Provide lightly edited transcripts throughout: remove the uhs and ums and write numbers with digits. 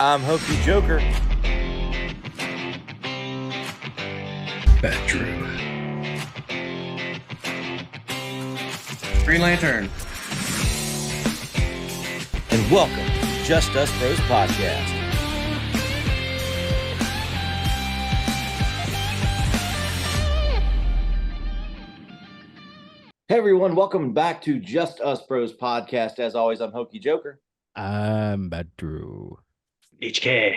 I'm Hokey Joker. Bedroom. Green Lantern. And welcome to Just Us Bros Podcast. Hey everyone, welcome back to Just Us Bros Podcast. As always, I'm Hokey Joker. I'm Bedroom. HK.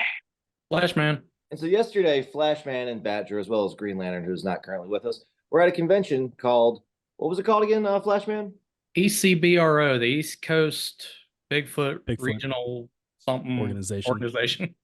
Flashman. And so yesterday, Flashman and Badger, as well as Green Lantern, who's not currently with us, were at a convention called, what was it called again, Flashman? ECBRO, the East Coast Bigfoot Regional something organization.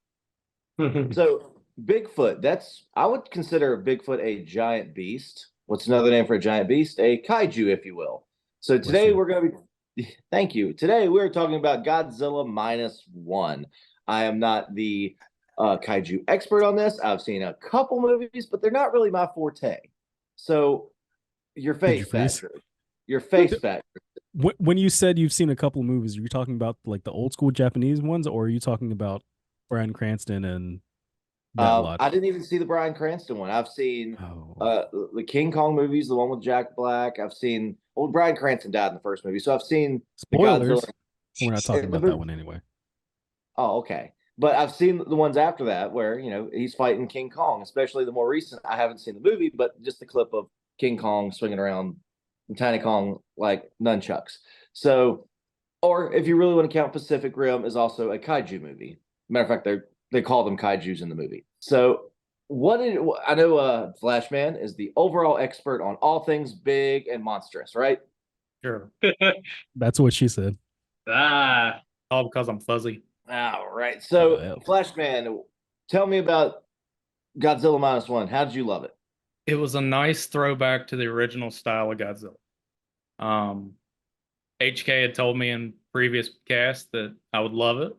So Bigfoot, I would consider Bigfoot a giant beast. What's another name for a giant beast? A kaiju, if you will. So today we're going to be, thank you. Today we're talking about Godzilla -1. I am not the kaiju expert on this. I've seen a couple movies, but they're not really my forte. So your face factor. When you said you've seen a couple of movies, are you talking about like the old school Japanese ones, or are you talking about Bryan Cranston and that lot? I didn't even see the Bryan Cranston one. I've seen the King Kong movies, the one with Jack Black. I've seen Bryan Cranston died in the first movie, so I've seen spoilers. We're not talking about that one anyway. Oh, okay. But I've seen the ones after that where, he's fighting King Kong, especially the more recent. I haven't seen the movie, but just the clip of King Kong swinging around and Tiny Kong like nunchucks. So, or if you really want to count Pacific Rim is also a kaiju movie. Matter of fact, they call them kaijus in the movie. So I know Flashman is the overall expert on all things big and monstrous, right? Sure. That's what she said. All because I'm fuzzy. All right. So Flashman, tell me about Godzilla -1. How did you love it? It was a nice throwback to the original style of Godzilla. HK had told me in previous casts that I would love it.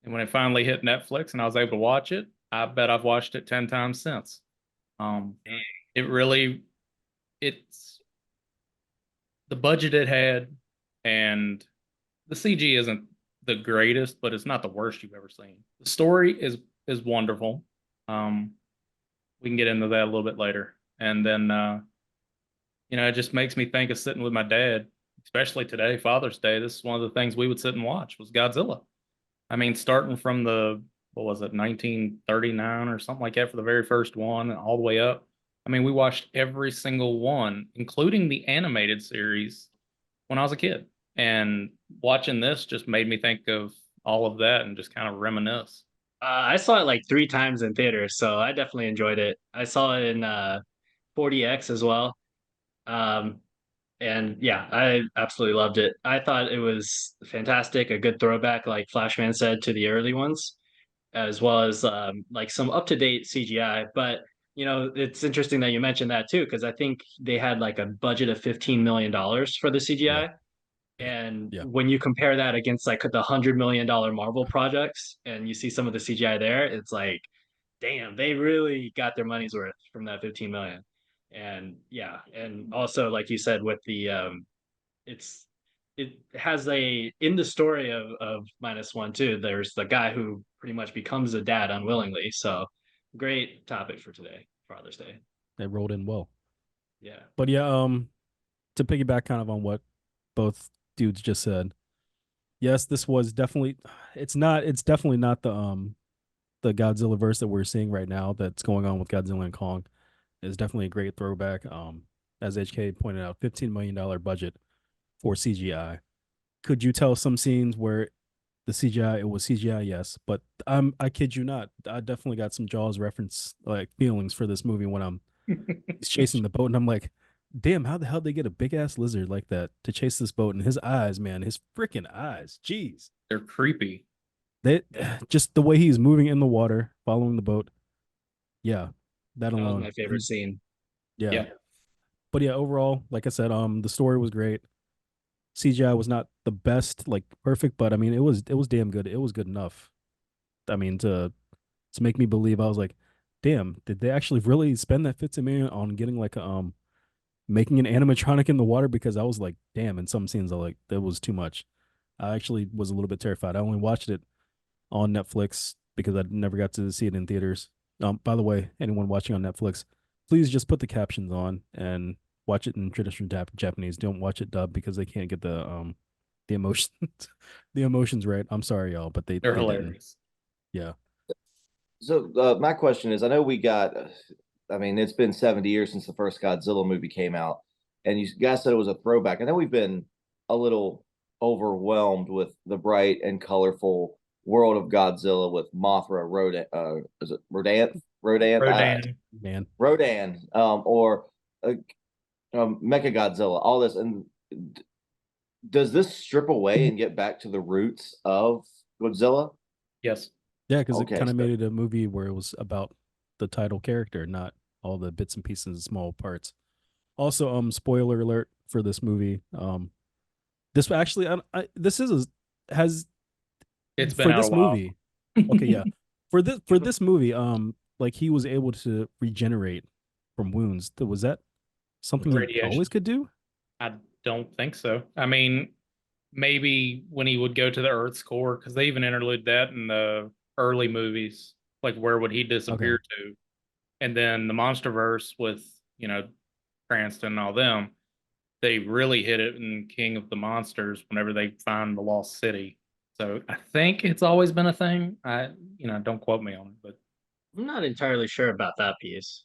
And when it finally hit Netflix and I was able to watch it, I bet I've watched it 10 times since. It's the budget it had, and the CG isn't the greatest, but it's not the worst you've ever seen. The story is wonderful. We can get into that a little bit later. And then, it just makes me think of sitting with my dad, especially today, Father's Day. This is one of the things we would sit and watch was Godzilla. I mean, starting from 1939 or something like that for the very first one, and all the way up. I mean, we watched every single one, including the animated series, when I was a kid. And watching this just made me think of all of that and just kind of reminisce. I saw it like 3 times in theaters, so I definitely enjoyed it. I saw it in 40X as well. And yeah, I absolutely loved it. I thought it was fantastic, a good throwback, like Flashman said, to the early ones, as well as like some up-to-date CGI. But it's interesting that you mentioned that too, because I think they had like a budget of $15 million for the CGI. Yeah. And when you compare that against like the $100 million Marvel projects, and you see some of the CGI there, it's like, damn, they really got their money's worth from that 15 million. And yeah, and also like you said with the it has in the story of -1 too, there's the guy who pretty much becomes a dad unwillingly. So great topic for today, Father's Day. They rolled in well. Yeah. But yeah, to piggyback kind of on what both dudes just said, yes, this was definitely it's definitely not the Godzilla verse that we're seeing right now that's going on with Godzilla and Kong. Is definitely a great throwback. As HK pointed out, $15 million budget for CGI. Could you tell some scenes where the CGI, it was CGI? Yes, but I kid you not, I definitely got some Jaws reference like feelings for this movie when I'm chasing the boat and I'm like, damn, how the hell did they get a big ass lizard like that to chase this boat? And his eyes, man, his freaking eyes, jeez, they're creepy. They just the way he's moving in the water, following the boat. Yeah, that alone. That was my favorite scene. Yeah. But yeah, overall, like I said, the story was great. CGI was not the best, like perfect, but I mean, it was damn good. It was good enough. I mean, to make me believe. I was like, damn, did they actually really spend that 15 million on getting like making an animatronic in the water? Because I was like, damn, in some scenes I like that was too much. I actually was a little bit terrified. I only watched it on Netflix because I never got to see it in theaters. By the way, anyone watching on Netflix, please just put the captions on and watch it in traditional Japanese. Don't watch it dubbed because they can't get the emotions the emotions right. I'm sorry, y'all, but They're they didn't. hilarious. Yeah. So my question is, I know we got, I mean, it's been 70 years since the first Godzilla movie came out, and you guys said it was a throwback. I know we've been a little overwhelmed with the bright and colorful world of Godzilla with Mothra, Rodan, is it Rodan? Rodan, Rodan. Man. Rodan, or Mecha Godzilla. All this, and does this strip away and get back to the roots of Godzilla? Yes. Yeah, because Okay, it kind of so- made it a movie where it was about the title character, not all the bits and pieces and small parts. Also, spoiler alert for this movie. This actually, this is has It's been for out a this while. movie. Okay, yeah, for this movie, like he was able to regenerate from wounds. Was that something he Radiation. always could do? I don't think so. I mean, maybe when he would go to the Earth's core, because they even interlude that in the early movies, like where would he disappear to? And then the MonsterVerse with, you know, Cranston and all them, they really hit it in King of the Monsters whenever they find the lost city. So I think it's always been a thing. Don't quote me on it, but I'm not entirely sure about that piece.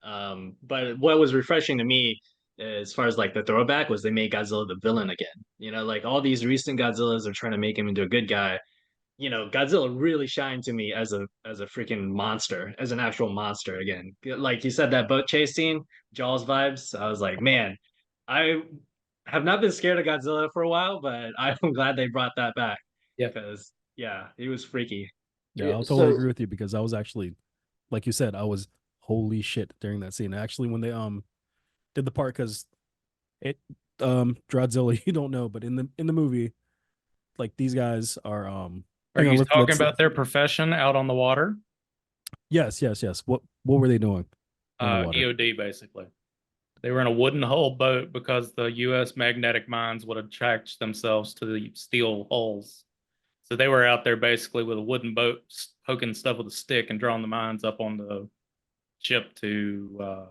But what was refreshing to me, as far as like the throwback, was they made Godzilla the villain again. Like all these recent Godzillas are trying to make him into a good guy. Godzilla really shined to me as a freaking monster, as an actual monster again. Like you said, that boat chase scene, Jaws vibes. I was like, man, I have not been scared of Godzilla for a while, but I'm glad they brought that back yeah. because yeah, he was freaky. Yeah, Yeah, I'll totally so- agree with you because I was actually, like you said, I was holy shit during that scene. Actually, when they did the part because it Godzilla, you don't know, but in the movie, like these guys are Are hang on, you talking let's about their profession out on the water? yes. What were they doing on the water? EOD basically. They were in a wooden hull boat because the U.S. magnetic mines would attach themselves to the steel hulls. So they were out there basically with a wooden boat, poking stuff with a stick and drawing the mines up on the ship to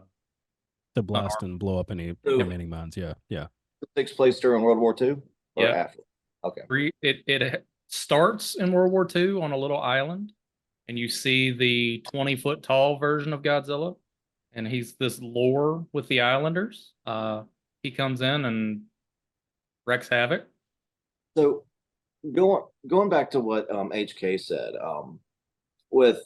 To blast and blow up any So- remaining mines. Yeah. It takes place during World War II or Yeah. after? Okay. it starts in World War II on a little island, and you see the 20-foot tall version of Godzilla, and he's this lore with the Islanders. He comes in and wreaks havoc. So going back to what HK said, with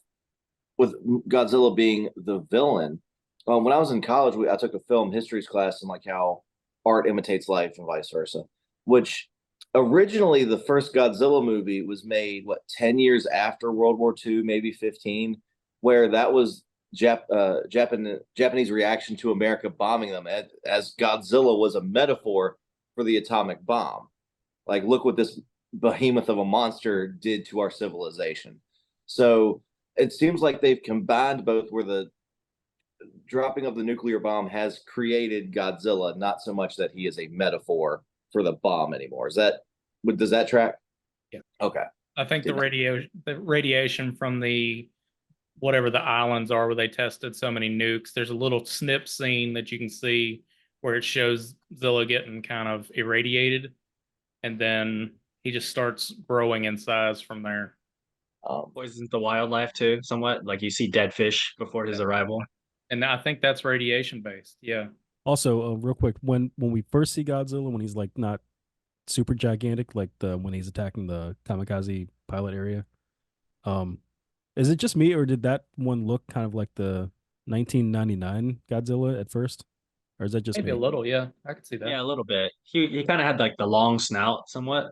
Godzilla being the villain, when I was in college, I took a film histories class and like how art imitates life and vice versa. Which originally the first Godzilla movie was made 10 years after World War II, maybe 15, where that was Japanese reaction to America bombing them, as Godzilla was a metaphor for the atomic bomb. Like, look what this behemoth of a monster did to our civilization. So it seems like they've combined both, where the dropping of the nuclear bomb has created Godzilla, not so much that he is a metaphor for the bomb anymore. Does that track? Yeah. Okay. I think the radiation from the whatever the islands are where they tested so many nukes. There's a little snip scene that you can see where it shows Zilla getting kind of irradiated, and then he just starts growing in size from there. Poisons the wildlife too, somewhat. Like you see dead fish before his arrival. And I think that's radiation based. Yeah. Also, real quick, when we first see Godzilla, when he's like not super gigantic, like when he's attacking the kamikaze pilot area, is it just me or did that one look kind of like the 1999 Godzilla at first, or is that just Maybe me? a little. Yeah. I could see that. Yeah, a little bit. He kind of had like the long snout, somewhat.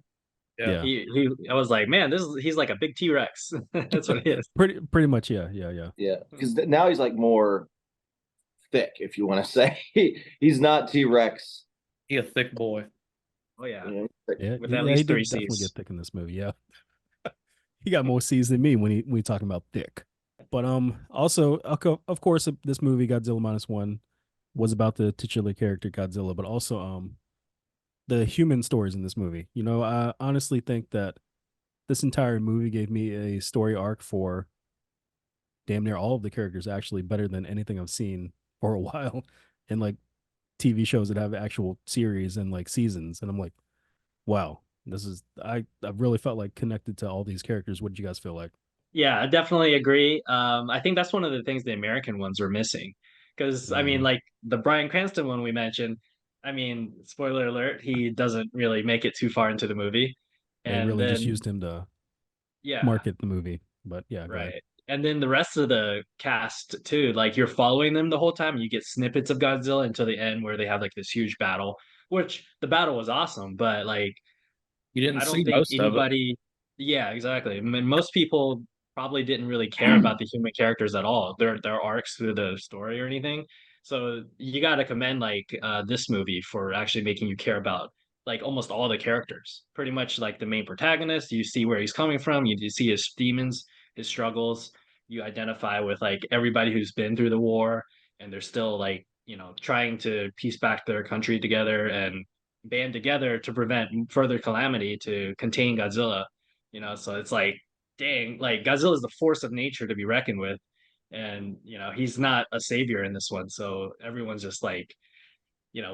Yeah. I was like, man, he's like a big T-Rex. That's what he is. Pretty much, yeah. Yeah, because now he's like more thick, if you want to say. He's not T-Rex. He a thick boy. Oh yeah. Yeah, With at least he did 3 definitely Cs. get thick in this movie. Yeah, he got more C's than me when we talking about thick. But also of course this movie Godzilla minus one was about the titular character Godzilla, but also the human stories in this movie. I honestly think that this entire movie gave me a story arc for damn near all of the characters, actually better than anything I've seen for a while in like TV shows that have actual series and like seasons. And I'm like, wow, this is I really felt like connected to all these characters. What did you guys feel like? Yeah, I definitely agree. I think that's one of the things the American ones were missing. Because I mean, Mhm. like the Bryan Cranston one we mentioned, I mean, spoiler alert, he doesn't really make it too far into the movie. They And really just then used him to yeah, market the movie. But yeah, go ahead. right. And then the rest of the cast too, like you're following them the whole time. You get snippets of Godzilla until the end where they have like this huge battle, which the battle was awesome, but like You didn't I don't see think most of it. anybody, yeah, exactly. I mean, most people probably didn't really care about the human characters at all, their arcs through the story or anything. So you got to commend like this movie for actually making you care about like almost all the characters. Pretty much like the main protagonist, you see where he's coming from, you see his demons, his struggles. You identify with like everybody who's been through the war, and they're still like trying to piece back their country together and band together to prevent further calamity to contain Godzilla. So it's like, dang, like Godzilla is the force of nature to be reckoned with, and he's not a savior in this one. So everyone's just like,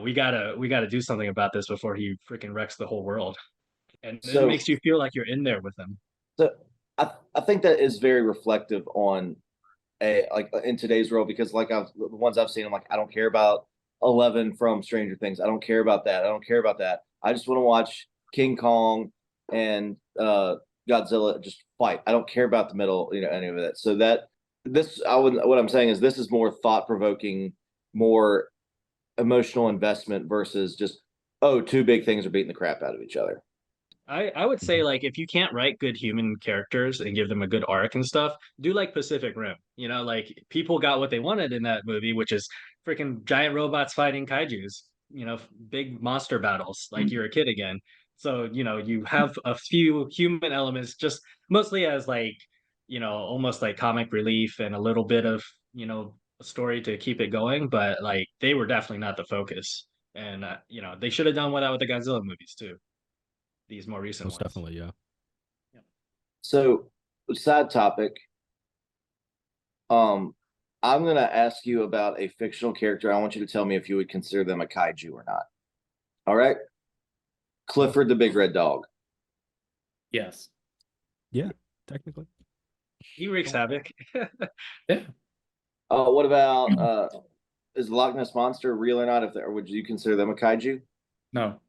we gotta do something about this before he freaking wrecks the whole world, and it So makes you feel like you're in there with him. so I think that is very reflective on a like in today's world because like the ones I've seen, I'm like, I don't care about 11 from Stranger Things. I don't care about that. I don't care about that. I just want to watch King Kong and Godzilla just fight. I don't care about the middle, any of that. So that this I would what I'm saying is this is more thought provoking, more emotional investment versus just two big things are beating the crap out of each other. I would say Mhm. like if you can't write good human characters and give them a good arc and stuff, do like Pacific Rim. Like people got what they wanted in that movie, which is freaking giant robots fighting kaijus, big monster battles, like you're a kid again. So, you have a few human elements just mostly as like, almost like comic relief and a little bit of, a story to keep it going, but like they were definitely not the focus. And they should have done that with the Godzilla movies too, these more recent Most ones. definitely, yeah. Yeah. So side topic, Um, I'm gonna ask you about a fictional character. I want you to tell me if you would consider them a kaiju or not. All right, Clifford the Big Red Dog. Yes. Yeah, technically. He wreaks havoc. Yeah. What about is the Loch Ness monster real or not? Or would you consider them a kaiju? No.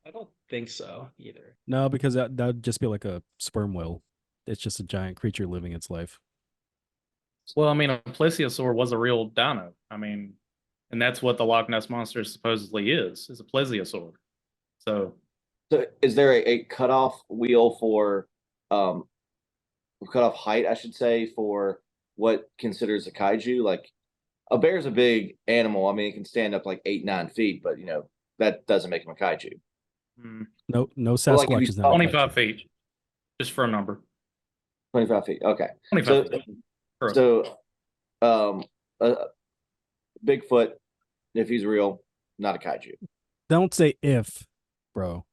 I don't think so either. No, because that'd just be like a sperm whale. It's just a giant creature living its life. Well, I mean, a plesiosaur was a real dino. I mean, and that's what the Loch Ness monster supposedly is a plesiosaur. So So, is there a cutoff wheel for um cutoff height? I should say for what considers a kaiju. Like a bear's a big animal. I mean, it can stand up like 8, 9 feet, but that doesn't make him a kaiju. No Or like if you Sasquatch is not saw a 25 kaiju. feet, just for a number. 25 feet. Okay. 25 So feet. For a- so um Bigfoot, if he's real, not a kaiju. Don't say if, bro.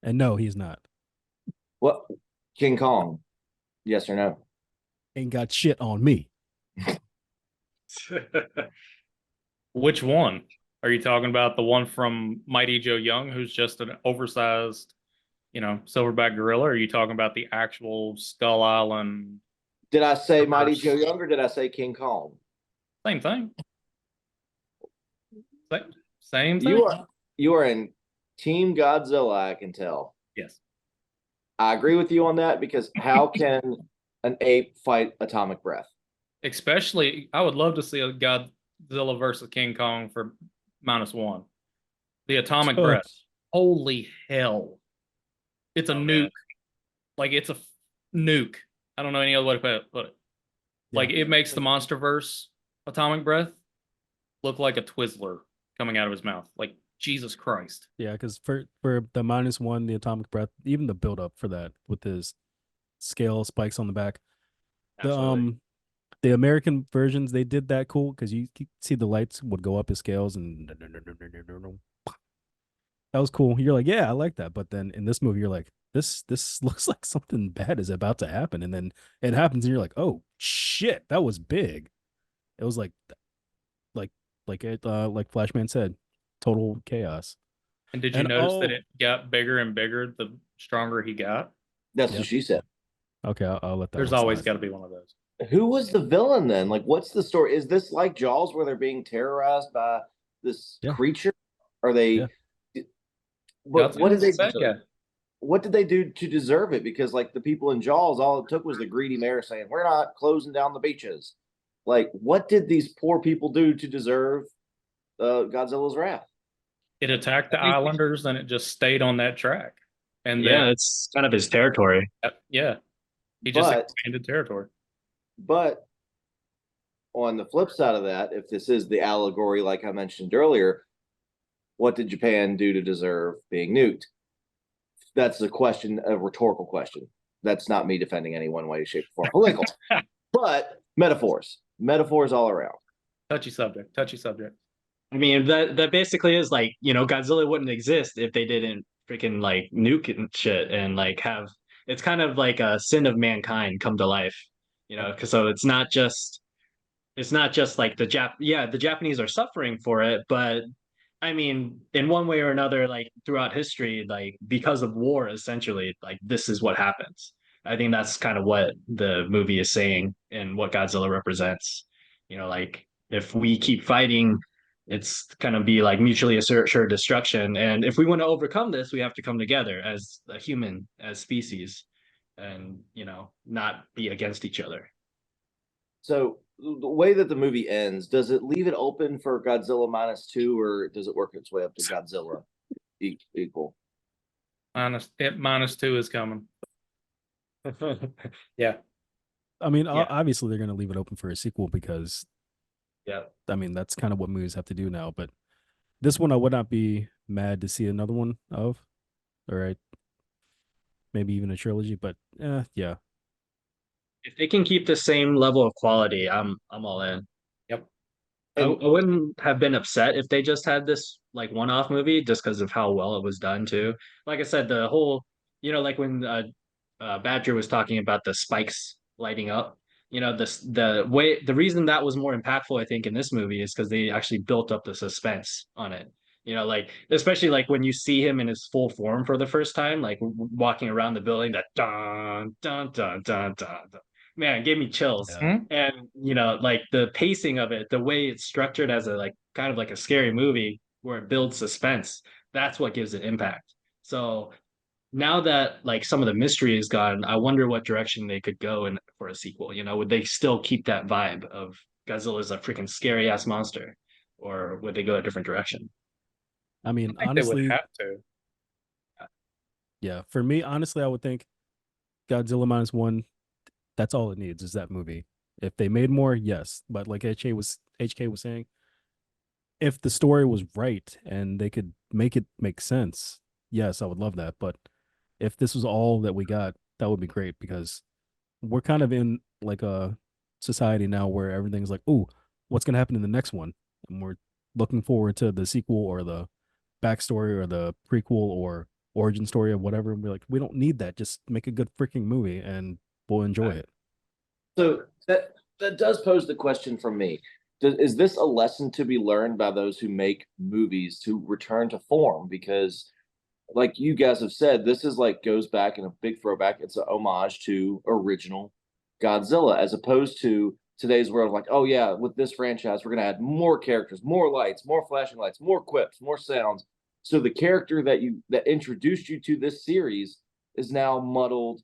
And no, he's not. What King Kong? Yes or no? Ain't got shit on me. Which one? Are you talking about the one from Mighty Joe Young, who's just an oversized, silverback gorilla? Or are you talking about the actual Skull Island? Did I say Mighty Reverse. Joe Young or did I say King Kong? Same thing. Same thing. You are in Team Godzilla, I can tell. Yes. I agree with you on that because how can an ape fight atomic breath? Especially, I would love to see a Godzilla versus King Kong for -1. The atomic Oh. breath. Holy hell. It's a Oh, nuke. man. Like, it's a nuke. I don't know any other way to put it. Like, Yeah. it makes the MonsterVerse atomic breath look like a Twizzler coming out of his mouth. Like, Jesus Christ. Yeah, because for the -1, the atomic breath, even the build up for that with his scale spikes on the back. Absolutely. The American versions, they did that cool because you see the lights would go up his scales and that was cool. You're like, yeah, I like that. But then in this movie, you're like, this looks like something bad is about to happen, and then it happens, and you're like, oh shit, that was big. It was like like Flashman said, total chaos. And did you And notice that it got bigger and bigger the stronger he got? That's Yeah. what she said. okay, I'll let that. There's one always slide. got to be one of those. Who was the villain then? Like, what's the story? Is this like Jaws, where they're being terrorized by this Yeah. creature? Are they? Yeah. But what did they? Bad guy. What did they do to deserve it? Because like the people in Jaws, all it took was the greedy mayor saying, "We're not closing down the beaches." Like, what did these poor people do to deserve Godzilla's wrath? It attacked the I think- Islanders and it just stayed on that track. And Yeah, it's kind of his territory. yeah, he just But expanded territory. but on the flip side of that, if this is the allegory, like I mentioned earlier, what did Japan do to deserve being nuked? That's a question, a rhetorical question. That's not me defending any one way, shape, or form. Political, but metaphors all around. Touchy subject. Touchy subject. I mean, that basically is like, Godzilla wouldn't exist if they didn't freaking like nuke and shit and like have it's kind of like a sin of mankind come to life, because so it's not just like the Japanese are suffering for it, but I mean, in one way or another, like throughout history, like because of war, essentially, like this is what happens. I think that's kind of what the movie is saying and what Godzilla represents. Like if we keep fighting, it's gonna be like mutually assured destruction. And if we want to overcome this, we have to come together as a human, as species, and not be against each other. So the way that the movie ends, does it leave it open for Godzilla -2, or does it work its way up to Godzilla equal? -2 is coming. Yeah. I mean, Yeah. obviously they're going to leave it open for a sequel because, Yeah. I mean, that's kind of what movies have to do now. But this one, I would not be mad to see another one of, all right, maybe even a trilogy. But yeah, If they can keep the same level of quality, I'm all in. Yep. I wouldn't have been upset if they just had this like one-off movie just because of how well it was done too. Like I said, the whole, like when Badger was talking about the spikes lighting up, the reason that was more impactful, I think, in this movie is because they actually built up the suspense on it. Like especially like when you see him in his full form for the first time, like walking around the building, that dun dun dun dun dun, dun. Man, it gave me chills. Yeah. And like the pacing of it, the way it's structured as a like kind of like a scary movie where it builds suspense, that's what gives it impact. So now that like some of the mystery is gone, I wonder what direction they could go in for a sequel. Would they still keep that vibe of Godzilla's a freaking scary ass monster, or would they go a different direction? I mean, I think they would honestly, have to. yeah, for me, honestly, I would think Godzilla -1. That's all it needs is that movie. If they made more, yes, but like HK was saying, if the story was right and they could make it make sense, yes, I would love that. But if this was all that we got, that would be great because we're kind of in like a society now where everything's like, oh, what's gonna happen in the next one? And we're looking forward to the sequel or the backstory or the prequel or origin story or whatever. And we're like, we don't need that. Just make a good freaking movie and we'll enjoy it. So that does pose the question for me. Is this a lesson to be learned by those who make movies to return to form? Because like you guys have said, this is like goes back in a big throwback. It's an homage to original Godzilla, as opposed to today's world. Like, oh yeah, with this franchise, we're gonna add more characters, more lights, more flashing lights, more quips, more sounds. So the character that introduced you to this series is now muddled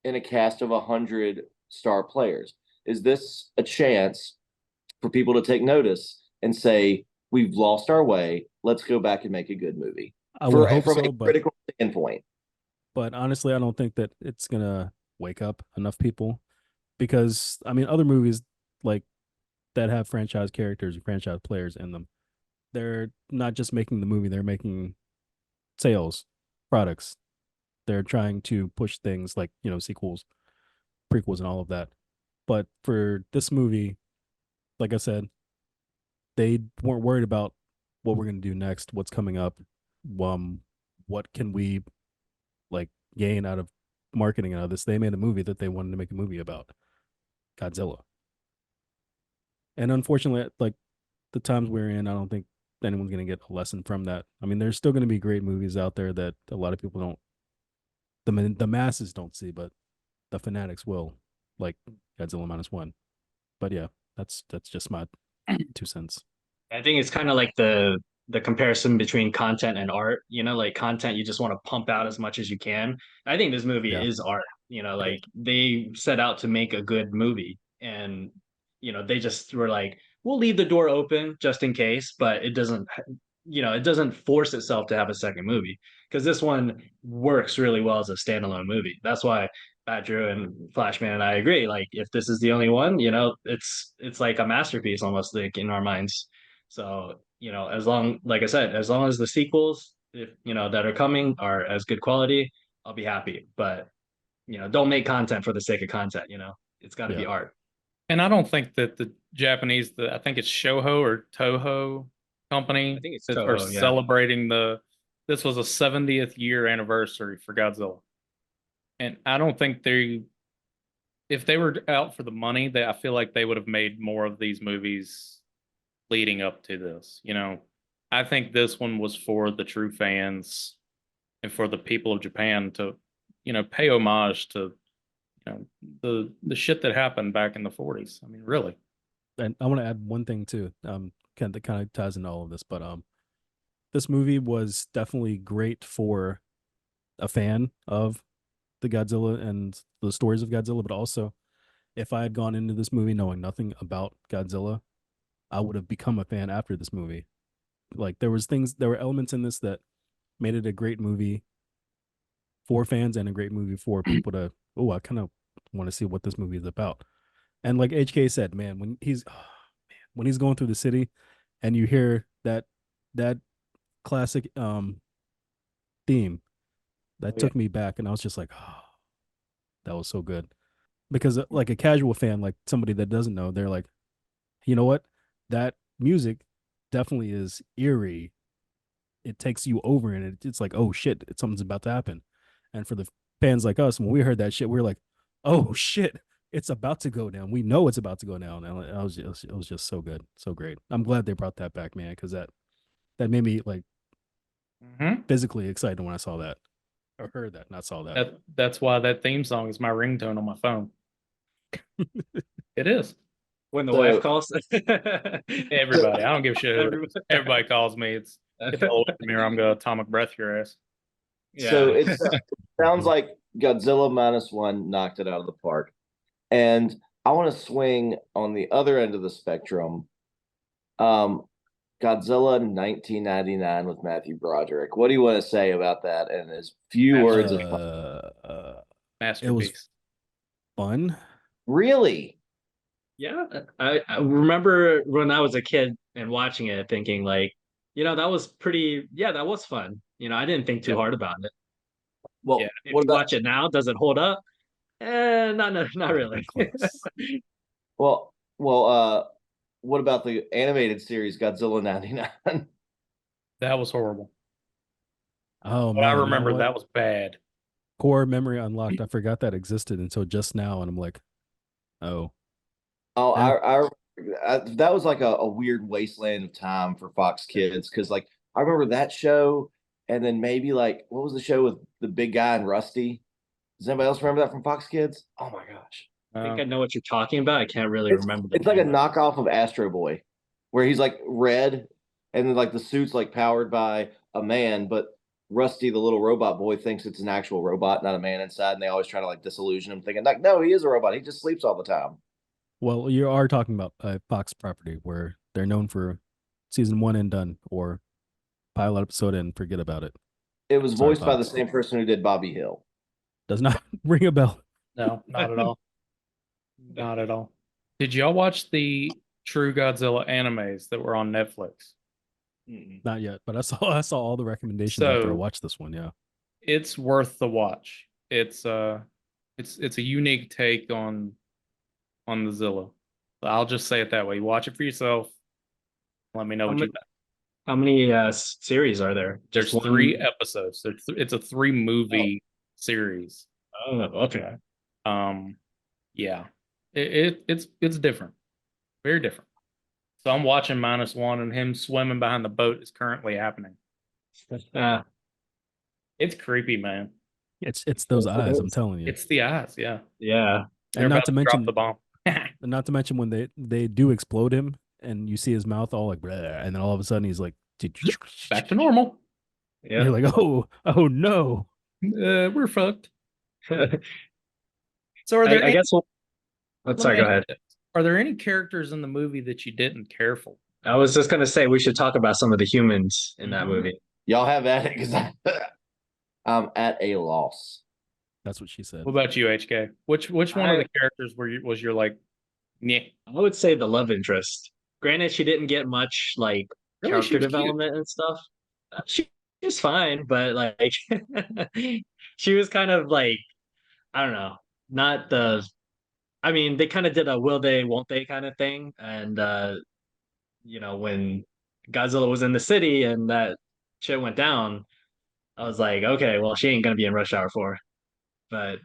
in a cast of 100 star players. Is this a chance for people to take notice and say, we've lost our way, let's go back and make a good movie? I would hope From so, a critical standpoint. but honestly, I don't think that it's gonna wake up enough people because I mean, other movies like that have franchise characters and franchise players in them, they're not just making the movie; they're making sales, products. They're trying to push things like sequels, prequels, and all of that. But for this movie, like I said, they weren't worried about what we're gonna do next, what's coming up, what can we like gain out of marketing and all this. They made a movie that they wanted to make a movie about Godzilla. And unfortunately, like the times we're in, I don't think anyone's going to get a lesson from that. I mean, there's still going to be great movies out there that a lot of people don't, the masses don't see, but the fanatics will, like Godzilla -1. But yeah, that's just my 2 cents. I think it's kind of like the comparison between content and art. Like content, you just want to pump out as much as you can. I think this movie Yeah. is art. Like they set out to make a good movie, and they just were like, we'll leave the door open just in case, but it doesn't force itself to have a second movie because this one works really well as a standalone movie. That's why Drew and Flashman and I agree. Like, if this is the only one, it's like a masterpiece almost, like in our minds. So, like I said, as long as the sequels, if that are coming are as good quality, I'll be happy. But don't make content for the sake of content. It's got to be Yeah. art. And I don't think that the Japanese, I think it's Shoho or Toho company I think it's that are Toho, yeah. celebrating this was a 70th year anniversary for Godzilla. And I don't think if they were out for the money, I feel like they would have made more of these movies leading up to this. I think this one was for the true fans and for the people of Japan to, pay homage to, the shit that happened back in the 40s. I mean, really. And I want to add one thing too, that kind of ties into all of this, but this movie was definitely great for a fan of the Godzilla and the stories of Godzilla, but also if I had gone into this movie knowing nothing about Godzilla, I would have become a fan after this movie. Like there were elements in this that made it a great movie for fans and a great movie for people to, I kind of want to see what this movie is about. And like HK said, man, when he's going through the city and you hear that classic theme that took me back, and I was just like, oh, that was so good. Because like a casual fan, like somebody that doesn't know, they're like, you know what? That music definitely is eerie. It takes you over, and it's like, oh shit, something's about to happen. And for the fans like us, when we heard that shit, we were like, oh shit, it's about to go down. We know it's about to go down. And it was just so good, so great. I'm glad they brought that back, man, because that made me like physically excited when I saw that or heard that, not saw that. That's why that theme song is my ringtone on my phone. It is. When the wife calls. Everybody. I don't give a shit. Everybody calls me. It's old me or I'm gonna atomic breath your ass. Yeah. So it sounds like Godzilla -1 knocked it out of the park. And I want to swing on the other end of the spectrum. Godzilla 1999 with Matthew Broderick. What do you want to say about that? And as few words of masterpiece. It was fun. Really? Yeah, I remember when I was a kid and watching it, thinking like, that was pretty. Yeah, that was fun. I didn't think too hard about it. Well, If you watch it now, does it hold up? Not really. Well, what about the animated series Godzilla 99? That was horrible. Oh but man, I remember that was bad. Core memory unlocked. I forgot that existed until just now, and I'm like, oh. Oh, I that was like a weird wasteland of time for Fox Kids because like I remember that show, and then maybe like what was the show with the big guy and Rusty? Does anybody else remember that from Fox Kids? Oh my gosh. I think I know what you're talking about. I can't really remember. It's like a knockoff of Astro Boy, where he's like red, and then like the suit's like powered by a man, but Rusty, the little robot boy, thinks it's an actual robot, not a man inside, and they always try to like disillusion him, thinking like, no, he is a robot. He just sleeps all the time. Well, you are talking about a Fox property where they're known for season 1 and done, or pilot episode and forget about it. It was voiced by the same person who did Bobby Hill. Does not ring a bell. No, not at all. Not at all. Did y'all watch the True Godzilla animes that were on Netflix? Not yet, but I saw all the recommendations after I watched this one. Yeah, it's worth the watch. It's a unique take on the Zilla. I'll just say it that way. Watch it for yourself. Let me know what you think. How many series are there? There's 3 episodes. It's a 3 movie series. Oh, okay. Yeah, it's different, very different. So I'm watching -1, and him swimming behind the boat is currently happening. Uh, It's creepy, man. It's those eyes. I'm telling you. It's the eyes, yeah. yeah. They're And about not to to drop mention, the bomb. not to mention when they do explode him, and you see his mouth all like, bleh, and then all of a sudden he's like, Back to normal. You're Yeah. like, oh no. We're fucked. I, So, are there I any, guess. let Sorry. me Go ask you ahead. this. Are there any characters in the movie that you didn't care for? I was just gonna say we should talk about some of the humans in that Mhm. movie. Y'all have at it because I'm at a loss. That's what she said. What about you, HK? Which one of the characters was your like, yeah, I would say the love interest. Granted, she didn't get much like really? She character was cute. development and stuff. She was fine, but like she was kind of like I don't know, not the. I mean, they kind of did a will they, won't they kind of thing, and when Godzilla was in the city and that shit went down, I was like, okay, well, she ain't gonna be in Rush Hour 4, but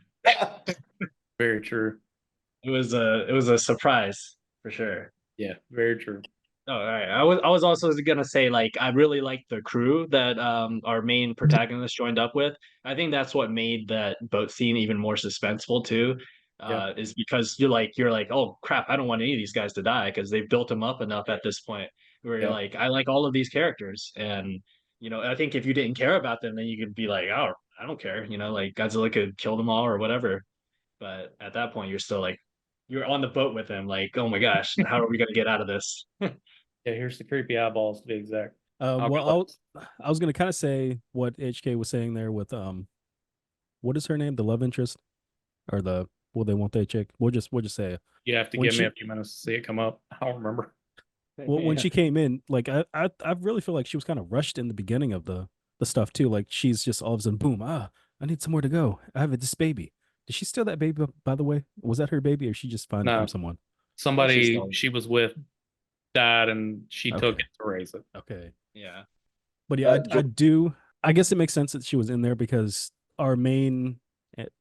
Very true. it was a surprise for sure. Yeah, very true. Oh, all right. I was also gonna say like I really like the crew that our main protagonist joined up with. I think that's what made that boat scene even more suspenseful too. Yeah. Is because you're like, oh crap, I don't want any of these guys to die because they've built them up enough at this point where you're Yeah. like, I like all of these characters, and I think if you didn't care about them, then you could be like, oh, I don't care, like Godzilla could kill them all or whatever. But at that point, you're still like, you're on the boat with him, like, oh my gosh, how are we gonna get out of this? Yeah, here's the creepy eyeballs to be exact. I'll Well, go I was gonna kind of say what HK was saying there with what is her name? The love interest or the will they won't they chick? We'll just say You have to when give me she- a few minutes to see it come up. I don't remember. well when she came in, like I really feel like she was kind of rushed in the beginning of the stuff too. Like she's just all of a sudden boom, I need somewhere to go. I have this baby. Did she steal that baby by the way? Was that her baby or she just find it No. from someone? Somebody still- she was with died, and she took Okay. it to raise it. Okay. Yeah. But yeah, Uh, I guess it makes sense that she was in there because our main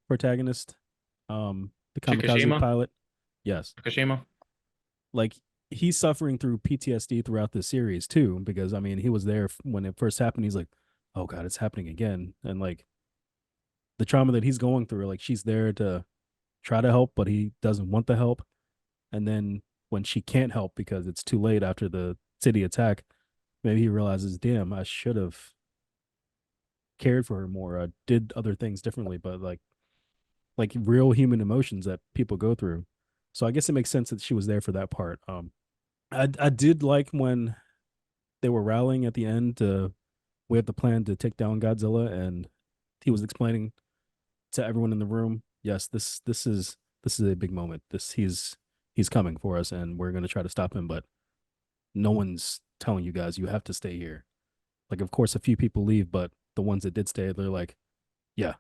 protagonist, the kamikaze Shikishima? pilot, yes, Fukushima? like he's suffering through PTSD throughout the series too. Because I mean, he was there when it first happened. He's like, oh god, it's happening again, and like the trauma that he's going through. Like she's there to try to help, but he doesn't want the help. And then when she can't help because it's too late after the city attack, maybe he realizes, damn, I should have cared for her more. I did other things differently, but like real human emotions that people go through. So I guess it makes sense that she was there for that part. I did like when they were rallying at the end to we have the plan to take down Godzilla, and he was explaining to everyone in the room, yes, this is a big moment. He's coming for us, and we're gonna try to stop him, but no one's telling you guys you have to stay here. Like, of course, a few people leave, but the ones that did stay, they're like, yeah,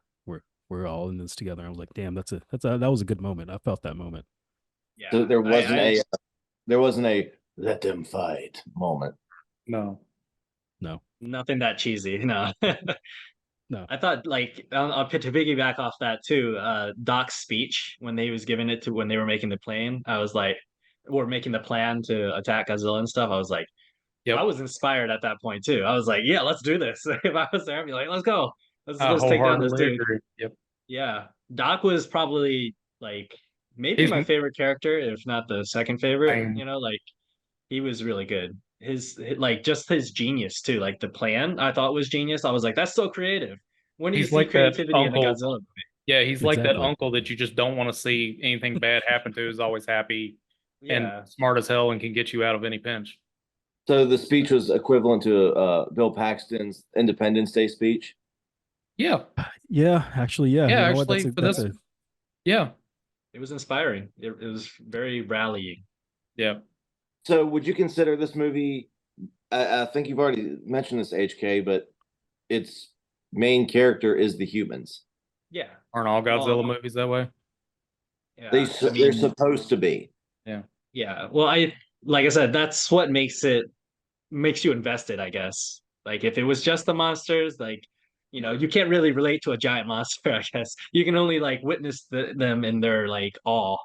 we're all in this together. I was like, damn, that was a good moment. I felt that moment. Yeah. So there wasn't I- there wasn't a let them fight moment. No. nothing that cheesy, no. No. I thought like to piggyback off that too, Doc's speech when they was giving it to when they were making the plane, I was like, or making the plan to attack Godzilla and stuff. I was like, Yep. I was inspired at that point too. I was like, yeah, let's do this. If I was there, I'd be like, let's go. Let's I take down this wholeheartedly dude. agree. Yep. Yeah. Doc was probably like maybe He's- my favorite character, if not the second favorite. Same. Like he was really good. His like just his genius too. Like the plan I thought was genius. I was like, that's so creative. When do you He's see like that creativity in a uncle. Godzilla movie? Yeah, he's like that Exactly. uncle that you just don't want to see anything bad happen to. Is always happy Yeah. and smart as hell and can get you out of any pinch. So the speech was equivalent to Bill Paxton's Independence Day speech. Yeah. Yeah, actually, yeah. Yeah, You know what? actually, but that's yeah. It was inspiring. It was very rallying. Yeah. So would you consider this movie? I think you've already mentioned this, HK, but its main character is the humans. Yeah. Aren't all Godzilla Well, movies that way? Yeah. They're supposed to be. Yeah. Well, like I said, that's what makes you invested, I guess. Like if it was just the monsters, like you can't really relate to a giant monster, I guess. You can only like witness them in their like awe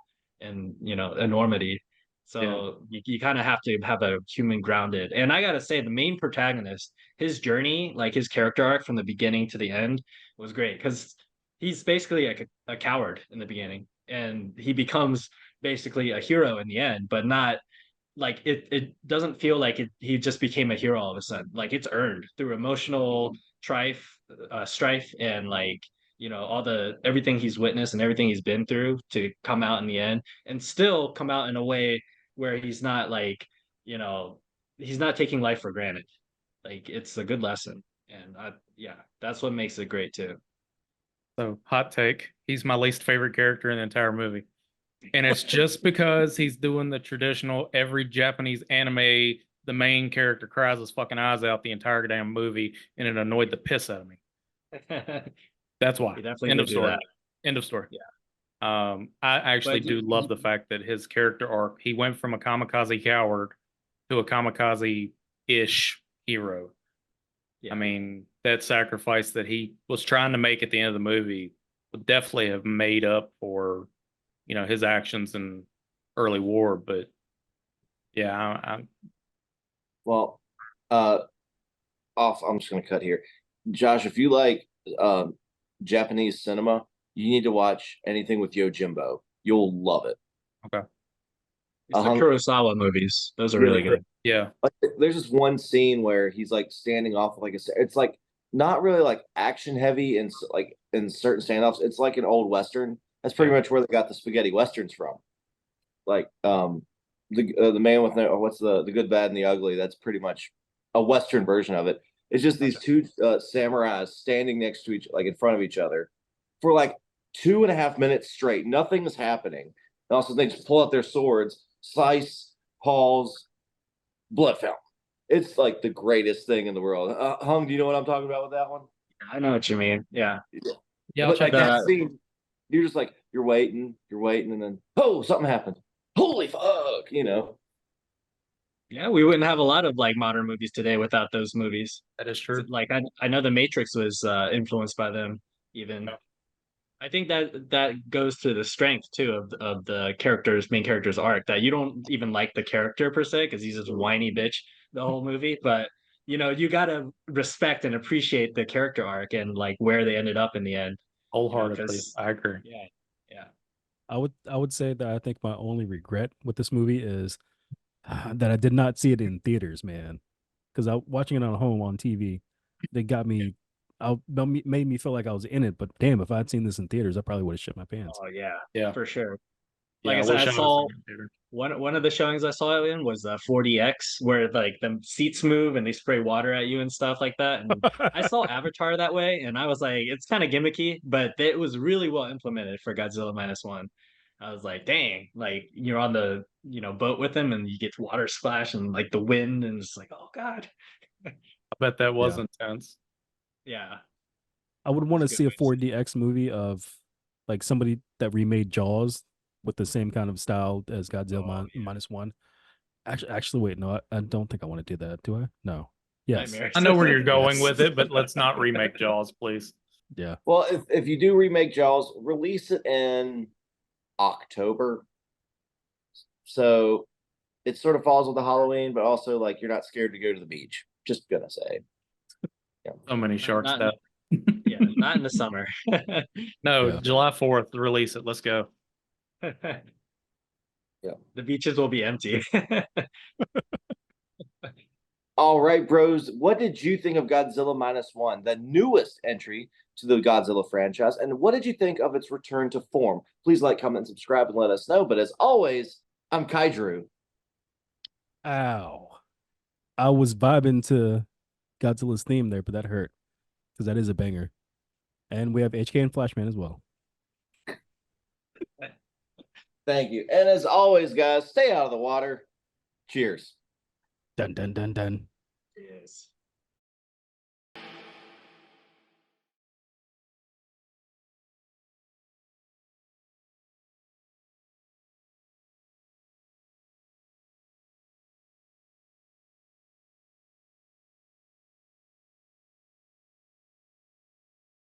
and enormity. So you kind of have to have a human grounded. And I gotta say, the main protagonist, his journey, like his character arc from the beginning to the end, was great because he's basically like a coward in the beginning, and he becomes basically a hero in the end, but not like it doesn't feel like he just became a hero all of a sudden. Like it's earned through emotional strife and like all the everything he's witnessed and everything he's been through to come out in the end, and still come out in a way where he's not like you know he's not taking life for granted. Like it's a good lesson, and yeah, that's what makes it great too. So, hot take. He's my least favorite character in the entire movie. And it's just because he's doing the traditional every Japanese anime, the main character cries his fucking eyes out the entire damn movie, and it annoyed the piss out of me. That's why. He definitely End did of do story. that. End of story. Yeah. I actually But do love the fact that his character arc, he went from a kamikaze coward to a kamikaze-ish hero. yeah. I mean, that sacrifice that he was trying to make at the end of the movie would definitely have made up for, his actions in early war. But yeah, Well, I'm just gonna cut here. Josh, if you like Japanese cinema, you need to watch anything with Yojimbo. You'll love it. okay. It's the hung- Kurosawa movies. Those are really good. Yeah. Like, there's this one scene where he's like standing off like it's like not really like action heavy and like in certain standoffs. It's like an old western. That's pretty much where they got the spaghetti westerns from. Like the man with no what's the good, bad, and the ugly. That's pretty much a western version of it. It's just these two samurais standing next to each, like in front of each other, for like 2.5 minutes straight. Nothing's happening. And also, they just pull out their swords, slice, pause, blood fountain. It's like the greatest thing in the world. Hung, do you know what I'm talking about with that one? I know what you mean. Yeah. Yeah, I'll But check like that that out. scene, you're just like you're waiting, and then something happened. Holy fuck, Yeah, we wouldn't have a lot of like modern movies today without those movies. That is true. Like I know The Matrix was influenced by them even. Yeah. I think that goes to the strength too of the main character's arc, that you don't even like the character per se because he's this whiny bitch the whole movie, but you gotta respect and appreciate the character arc and like where they ended up in the end. Wholeheartedly. I agree. Yeah, yeah. I would say that I think my only regret with this movie is that I did not see it in theaters, man. Because I watching it at home on TV, they got me. Made me feel like I was in it. But damn, if I'd seen this in theaters, I probably would have shit my pants. Oh yeah, Yeah. for sure. Yeah, Like I said, wish I was saw in the theater. one of the showings I saw it in was 4DX, where like the seats move and they spray water at you and stuff like that. And I saw Avatar that way, and I was like, it's kind of gimmicky, but it was really well implemented for Godzilla minus one. I was like, dang, like you're on the boat with him, and you get water splash and like the wind, and it's like, oh god, I bet that was Yeah. intense. yeah. I would want to It's a see a good way 4DX movie of like somebody that remade Jaws with the same kind of style as Godzilla yeah. minus one. Actually, wait, no, I don't think I want to do that. Do I? No. Yes. Nightmares. I know where you're going Yes. with it, but let's not remake Jaws, please. Yeah. Well, if you do remake Jaws, release it in October. So it sort of falls with the Halloween, but also like you're not scared to go to the beach. Just gonna say. So many sharks. Not- yeah, not in the summer. No, Yeah. July 4th, release it. Let's go. Yeah. The beaches will be empty. All right, bros. What did you think of Godzilla minus one, the newest entry to the Godzilla franchise? And what did you think of its return to form? Please like, comment, and subscribe and let us know. But as always, I'm Kai Drew. Ow. I was vibing to Godzilla's theme there, but that hurt because that is a banger. And we have HK and Flashman as well. Thank you. And as always, guys, stay out of the water. Cheers. Dun dun dun dun. Yes.